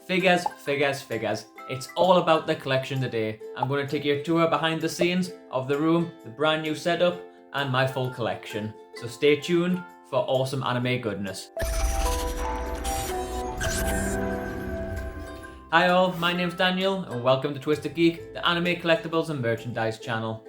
Figures, figures, figures. It's all about the collection today. I'm going to take you a tour behind the scenes of the room, the brand new setup, and my full collection. So stay tuned for awesome anime goodness. Hi all, my name's Daniel, and welcome to Twisted Geek, the anime collectibles and merchandise channel.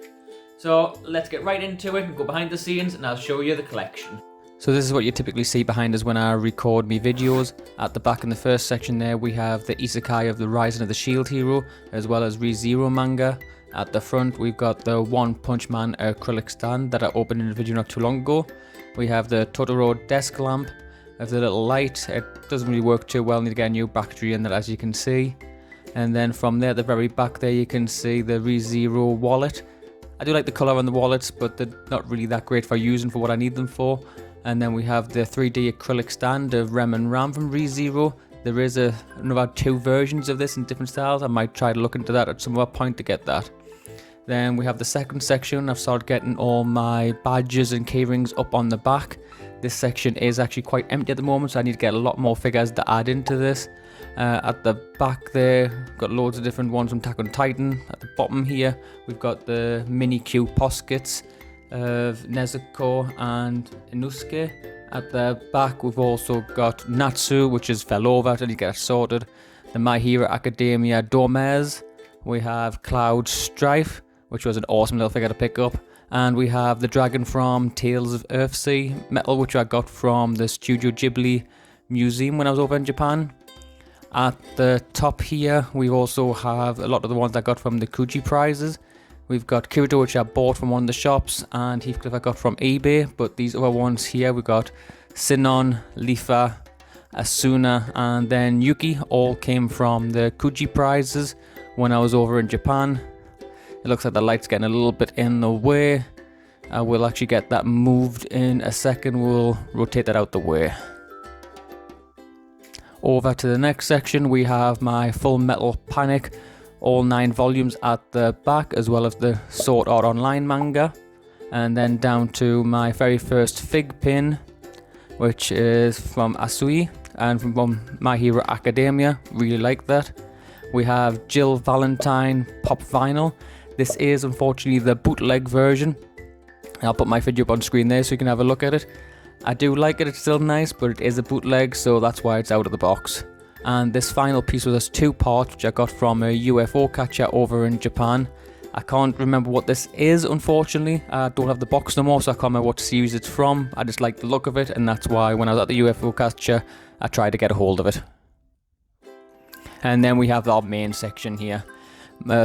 So let's get right into it and go behind the scenes, and I'll show you the collection. So this is what you typically see behind us when I record me videos. At the back in the first section there we have the isekai of the Rising of the Shield Hero, as well as ReZero manga. At the front we've got the One Punch Man acrylic stand that I opened in a video not too long ago. We have the Totoro desk lamp with the little light. It doesn't really work too well, need to get a new battery in that, as you can see. And then from there at the very back there you can see the ReZero wallet. I do like the colour on the wallets, but they're not really that great for using for what I need them for. And then we have the 3D acrylic stand of Rem and Ram from ReZero. There is another 2 versions of this in different styles. I might try to look into that at some other point to get that. Then we have the second section. I've started getting all my badges and keyrings up on the back. This section is actually quite empty at the moment, so I need to get a lot more figures to add into this. At the back there, got loads of different ones from Attack on Titan. At the bottom here, we've got the mini Q poskets of Nezuko and Inosuke. At the back we've also got Natsu, which has fell over, I need to get it sorted. The My Hero Academia Dormez. We have Cloud Strife, which was an awesome little figure to pick up. And we have the dragon from Tales of Earthsea metal, which I got from the Studio Ghibli museum when I was over in Japan. At the top here we also have a lot of the ones I got from the Kuji prizes. We've got Kirito, which I bought from one of the shops, and Heathcliff I got from eBay. But these other ones here, we've got Sinon, Lifa, Asuna, and then Yuki, all came from the Kuji prizes when I was over in Japan. It looks like the light's getting a little bit in the way. I will actually get that moved in a second. We'll rotate that out the way. Over to the next section, we have my Full Metal Panic. All 9 volumes at the back, as well as the Sword Art Online manga. And then down to my very first fig pin, which is from Asui and from My Hero Academia. Really like that. We have Jill Valentine pop vinyl. This is unfortunately the bootleg version. I'll put my video up on screen there so you can have a look at it. I do like it, it's still nice, but it is a bootleg, so that's why it's out of the box. And this final piece was 2 parts, which I got from a UFO catcher over in Japan. I can't remember what this is, unfortunately. I don't have the box no more, so I can't remember what series it's from. I just like the look of it, and that's why when I was at the UFO catcher, I tried to get a hold of it. And then we have our main section here.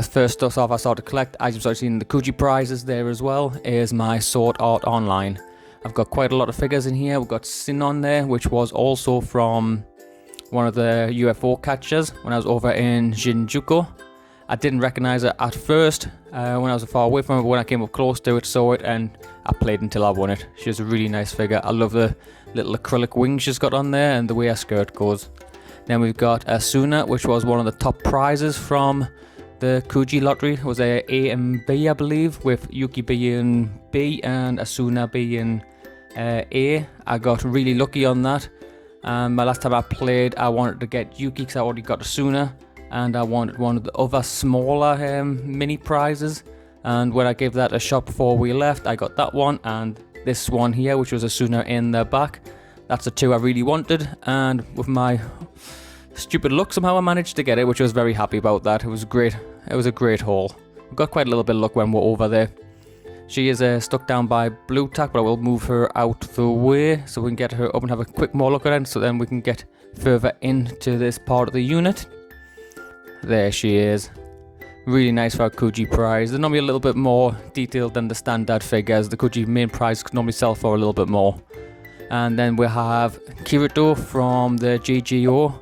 First off, I started to collect, as you've started seeing the Kuji prizes there as well, is my Sword Art Online. I've got quite a lot of figures in here. We've got Sinon there, which was also from one of the UFO catchers when I was over in Shinjuku. I didn't recognize it at first when I was far away from it, but when I came up close to it, saw it, and I played until I won it. She's a really nice figure. I love the little acrylic wings she's got on there and the way her skirt goes. Then we've got Asuna, which was one of the top prizes from the Kuji lottery. It was a and B, I believe, with Yuki being B and Asuna being A. I got really lucky on that. My last time I played, I wanted to get Yuki because I already got Asuna, and I wanted one of the other smaller mini prizes. And when I gave that a shot before we left, I got that one and this one here, which was Asuna in the back. That's the 2 I really wanted, and with my stupid luck, somehow I managed to get it, which I was very happy about that. It was great. It was a great haul. We got quite a little bit of luck when we're over there. She is stuck down by blue tack, but I will move her out the way so we can get her up and have a quick more look at it, so then we can get further into this part of the unit. There she is. Really nice for our Kuji prize. They're normally a little bit more detailed than the standard figures. The Kuji main prize normally sell for a little bit more. And then we have Kirito from the GGO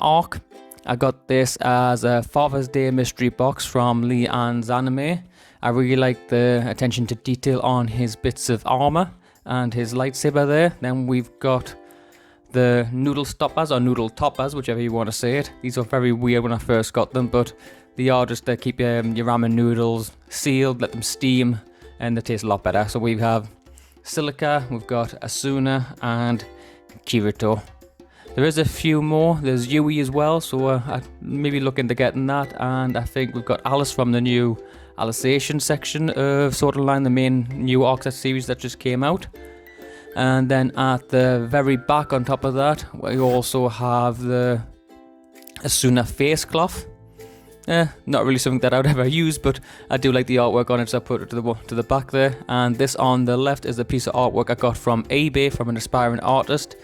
arc. I got this as a Father's Day mystery box from Lee Ann's anime. I really like the attention to detail on his bits of armor and his lightsaber there. Then we've got the noodle stoppers or noodle toppers, whichever you want to say it. These were very weird when I first got them, but they are just to keep your ramen noodles sealed, let them steam, and they taste a lot better. So we have Silica, we've got Asuna and Kirito. There is a few more. There's Yui as well, so I maybe look into getting that. And I think we've got Alice from the new Alicization section of Sword Art Online, the main new arc set series that just came out. And then at the very back on top of that, we also have the Asuna face cloth. Not really something that I would ever use, but I do like the artwork on it, so I put it to the back there. And this on the left is a piece of artwork I got from eBay from an aspiring artist.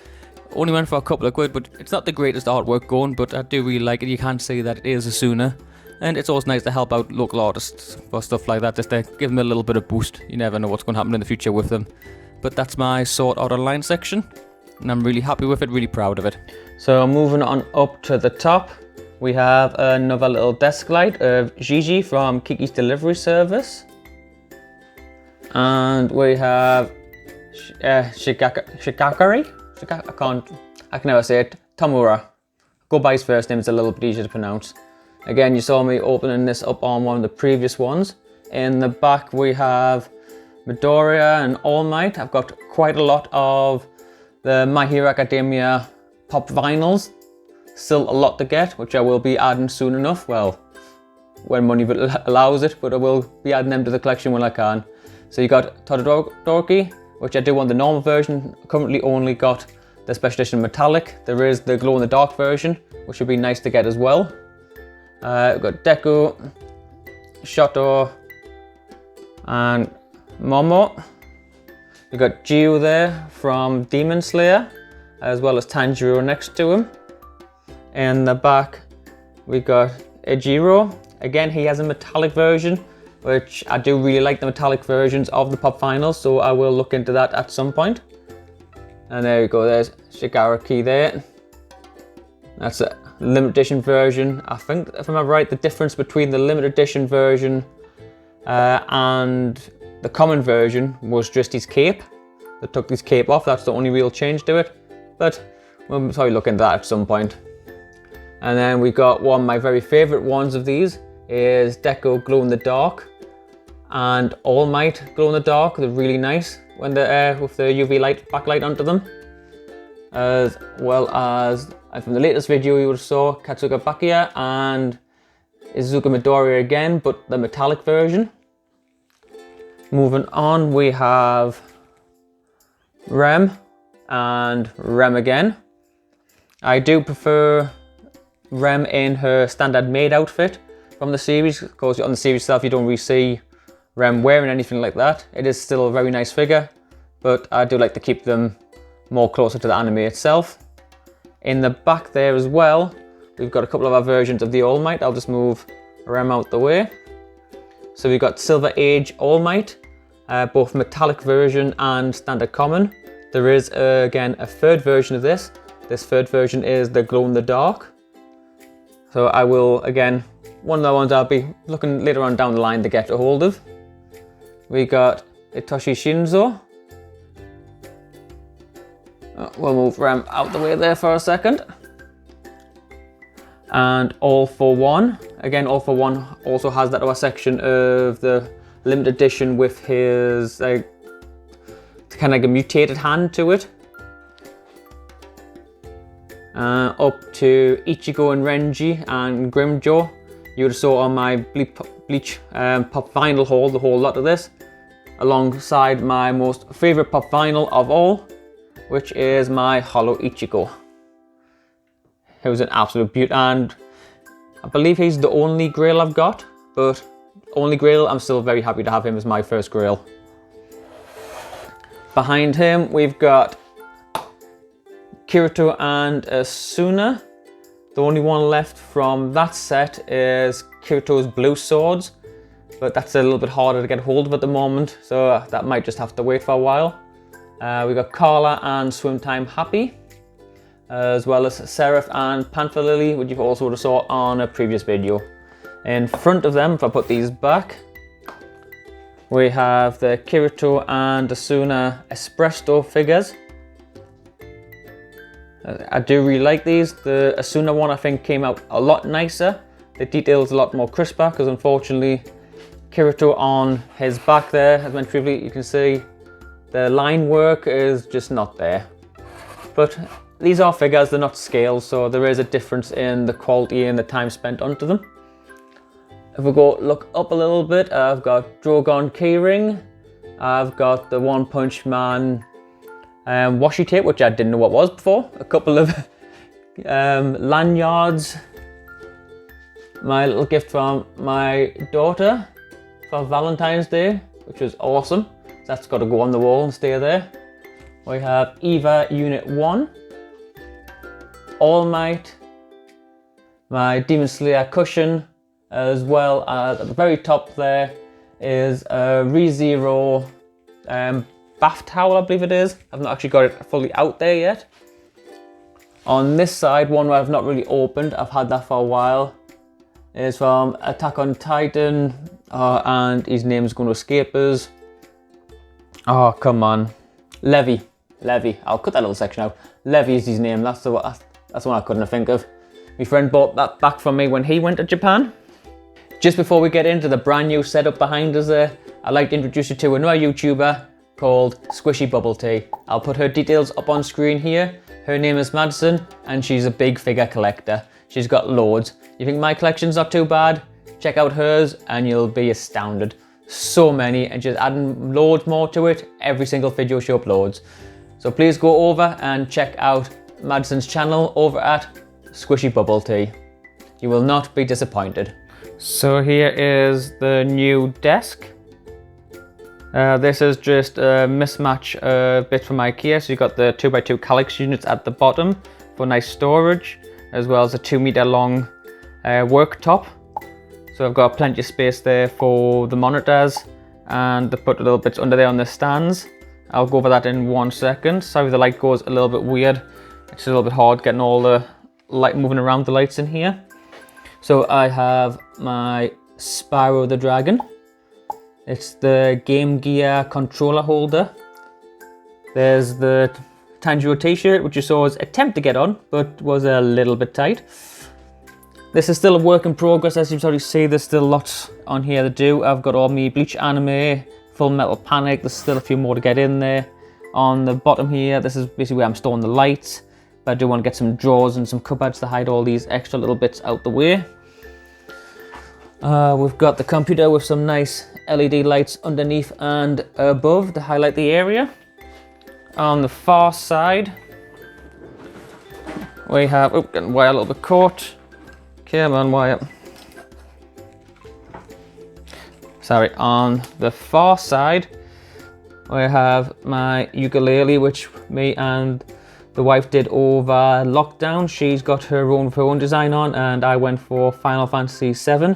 Only went for a couple of quid, but it's not the greatest artwork going, but I do really like it. You can see that it is Asuna, and it's always nice to help out local artists for stuff like that, just to give them a little bit of boost. You never know what's going to happen in the future with them. But that's my Sword Art Online section, and I'm really happy with it, really proud of it. So moving on up to the top, we have another little desk light of Gigi from Kiki's Delivery Service. And we have Shigakari? I can never say it. Tamura. Go by his first name, it's a little bit easier to pronounce. Again, you saw me opening this up on one of the previous ones. In the back we have Midoriya and All Might. I've got quite a lot of the My Hero Academia pop vinyls. Still a lot to get, which I will be adding soon enough. Well, when money allows it, but I will be adding them to the collection when I can. So you got Todoroki, which I do want the normal version. Currently only got the special edition metallic. There is the glow in the dark version, which would be nice to get as well. We've got Deku, Shoto, and Momo. We've got Jiu there from Demon Slayer, as well as Tanjiro next to him. In the back, we got Ejiro. Again, he has a metallic version, which I do really like the metallic versions of the pop finals, so I will look into that at some point. And there we go, there's Shigaraki there. That's a limited edition version. I think, if I'm right, the difference between the limited edition version and the common version was just his cape. They took his cape off, that's the only real change to it. But we'll probably look into that at some point. And then we got one of my very favourite ones of these is Deku Glow in the Dark and All Might Glow in the Dark. They're really nice when they're with the UV light backlight onto them. As well as from the latest video you would have saw Katsuga Bakuya and Izuka Midoriya again, but the metallic version. Moving on, we have Rem and Rem again. I do prefer Rem in her standard maid outfit from the series. Of course, on the series itself you don't really see Rem wearing anything like that. It is still a very nice figure, but I do like to keep them more closer to the anime itself. In the back there as well, we've got a couple of our versions of the All Might. I'll just move Rem out the way. So we've got Silver Age All Might, both metallic version and standard common. There is again a third version of this. This third version is the Glow in the Dark. So I will, again, one of the ones I'll be looking later on down the line to get a hold of. We got Itoshi Shinzo. We'll move Rem out the way there for a second. And All For One. Again, All For One also has that other section of the limited edition with his kind of like a mutated hand to it. Up to Ichigo and Renji and Grimjo. You would have saw on my Bleach pop vinyl haul the whole lot of this, alongside my most favourite pop vinyl of all, which is my Hollow Ichigo. He was an absolute beaut, and I believe he's the only Grail I've got, but only Grail, I'm still very happy to have him as my first Grail. Behind him we've got Kirito and Asuna. The only one left from that set is Kirito's blue swords, but that's a little bit harder to get hold of at the moment, so that might just have to wait for a while. We got Carla and Swimtime Happy, as well as Seraph and Panther Lily, which you've also saw on a previous video. In front of them, if I put these back, we have the Kirito and Asuna Espresso figures. I do really like these. The Asuna one I think came out a lot nicer. The detail's a lot more crisper, because unfortunately Kirito on his back there, as mentioned previously, you can see the line work is just not there. But these are figures, they're not scales, so there is a difference in the quality and the time spent onto them. If we go look up a little bit, I've got Drogon keyring, I've got the One Punch Man washi tape, which I didn't know what was before, a couple of lanyards, my little gift from my daughter for Valentine's Day, which was awesome. That's got to go on the wall and stay there. We have Eva Unit 1, All Might, my Demon Slayer cushion, as well as at the very top there is a ReZero bath towel, I believe it is. I've not actually got it fully out there yet. On this side, one where I've not really opened, I've had that for a while, is from Attack on Titan, and his name's going to escape us. Oh, come on. Levi. I'll cut that little section out. Levi is his name. That's the one I couldn't think of. My friend bought that back from me when he went to Japan. Just before we get into the brand new setup behind us there, I'd like to introduce you to another YouTuber called Squishybulletea. I'll put her details up on screen here. Her name is Madison, and she's a big figure collector. She's got loads. You think my collection's not too bad? Check out hers and you'll be astounded. So many, and she's adding loads more to it every single video she uploads. So please go over and check out Madison's channel over at Squishybulletea. You will not be disappointed. So here is the new desk. This is just a mismatch bit from IKEA. So you've got the 2x2 calyx units at the bottom for nice storage, as well as a 2-meter long worktop. So I've got plenty of space there for the monitors, and they put little bits under there on the stands. I'll go over that in 1 second. Sorry, the light goes a little bit weird. It's a little bit hard getting all the light moving around the lights in here. So I have my Spyro the Dragon. It's the Game Gear controller holder. There's the Tanjiro t-shirt, which you saw us attempt to get on, but was a little bit tight. This is still a work in progress, as you can already see. There's still lots on here to do. I've got all my Bleach anime, Full Metal Panic. There's still a few more to get in there. On the bottom here, this is basically where I'm storing the lights. But I do want to get some drawers and some cupboards to hide all these extra little bits out the way. We've got the computer with some nice LED lights underneath and above to highlight the area. On the far side, we have, getting wire a little bit caught. Come on, wire. Sorry, on the far side, we have my ukulele, which me and the wife did over lockdown. She's got her own design on, and I went for Final Fantasy VII.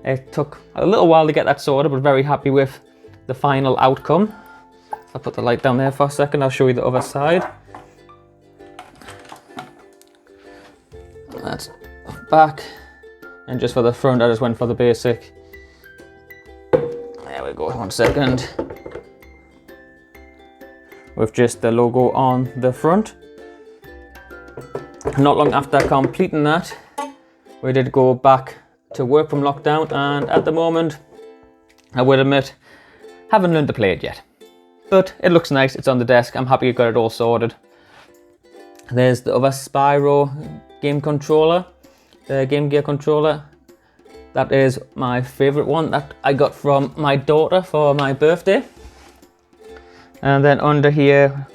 It took a little while to get that sorted, but very happy with the final outcome. I'll put the light down there for a second. I'll show you the other side. That's back, and just for the front, I just went for the basic. There we go. 1 second. With just the logo on the front. Not long after completing that, we did go back to work from lockdown, and at the moment, I would admit, haven't learned to play it yet. But it looks nice, it's on the desk, I'm happy you got it all sorted. There's the other Spyro game controller, the Game Gear controller. That is my favourite one that I got from my daughter for my birthday. And then under here,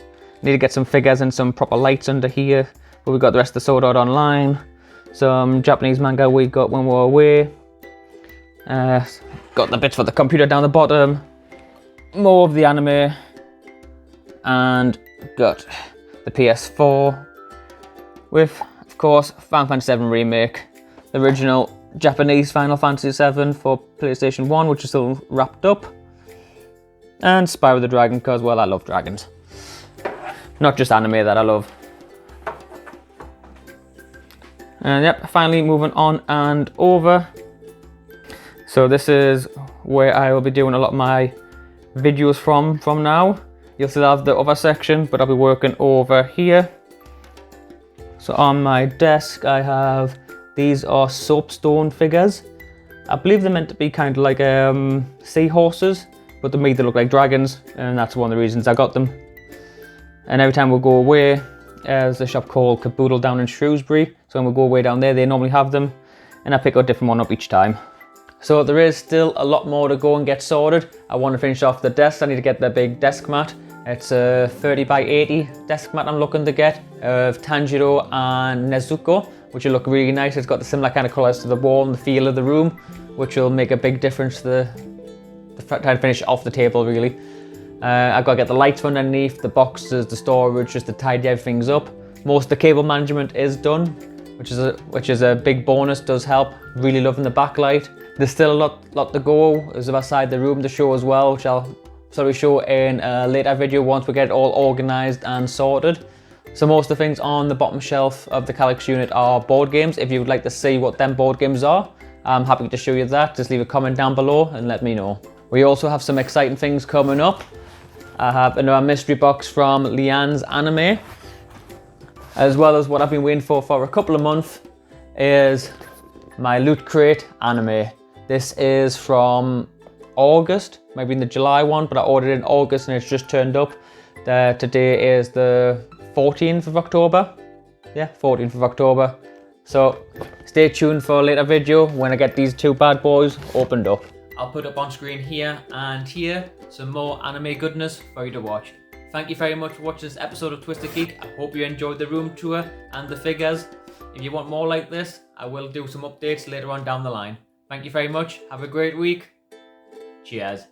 need to get some figures and some proper lights under here. But we've got the rest of the Sword Art Online, some Japanese manga we got when we were away. Got the bits for the computer down the bottom, more of the anime, and got the PS4 with, of course, Final Fantasy VII Remake, the original Japanese Final Fantasy VII for PlayStation 1, which is still wrapped up, and Spyro the Dragon, because, well, I love dragons. Not just anime that I love. And yep, finally moving on and over. So this is where I will be doing a lot of my videos from now. You'll still have the other section, but I'll be working over here. So on my desk, I have, these are soapstone figures. I believe they're meant to be kind of like seahorses, but to me they look like dragons, and that's one of the reasons I got them. And every time we'll go away, There's a shop called Caboodle down in Shrewsbury. So when we go way down there, they normally have them. And I pick a different one up each time. So there is still a lot more to go and get sorted. I want to finish off the desk. I need to get the big desk mat. It's a 30 by 80 desk mat I'm looking to get of Tanjiro and Nezuko, which will look really nice. It's got the similar kind of colours to the wall and the feel of the room, which will make a big difference to trying to finish off the table really. I've got to get the lights from underneath, the boxes, the storage, just to tidy everything up. Most of the cable management is done, which is a big bonus, does help. Really loving the backlight. There's still a lot to go. There's the side of the room to show as well, which I'll probably show in a later video once we get it all organised and sorted. So most of the things on the bottom shelf of the Calyx unit are board games. If you would like to see what them board games are, I'm happy to show you that. Just leave a comment down below and let me know. We also have some exciting things coming up. I have another mystery box from Leanne's Anime, as well as what I've been waiting for a couple of months is my Loot Crate anime. This is from August, maybe in the July one, but I ordered it in August and it's just turned up. Today is the 14th of October. Yeah, 14th of October. So stay tuned for a later video when I get these two bad boys opened up. I'll put up on screen here and here some more anime goodness for you to watch. Thank you very much for watching this episode of Twisted Geek. I hope you enjoyed the room tour and the figures. If you want more like this, I will do some updates later on down the line. Thank you very much. Have a great week. Cheers.